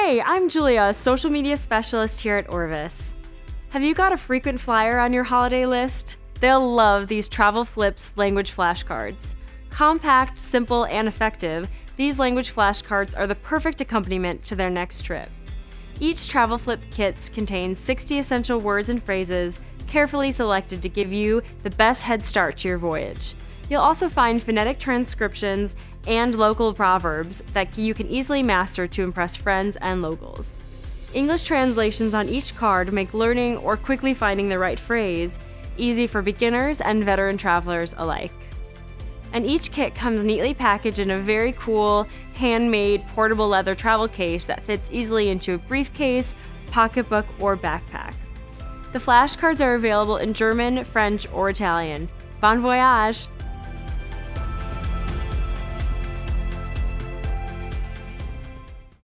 Hey, I'm Julia, a social media specialist here at ORVIS. Have you got a frequent flyer on your holiday list? They'll love these Travelflips Language Flashcards. Compact, simple, and effective, these language flashcards are the perfect accompaniment to their next trip. Each Travelflip kits contains 60 essential words and phrases carefully selected to give you the best head start to your voyage. You'll also find phonetic transcriptions and local proverbs that you can easily master to impress friends and locals. English translations on each card make learning or quickly finding the right phrase easy for beginners and veteran travelers alike. And each kit comes neatly packaged in a very cool, handmade, portable leather travel case that fits easily into a briefcase, pocketbook, or backpack. The flashcards are available in German, French, or Italian. Bon voyage!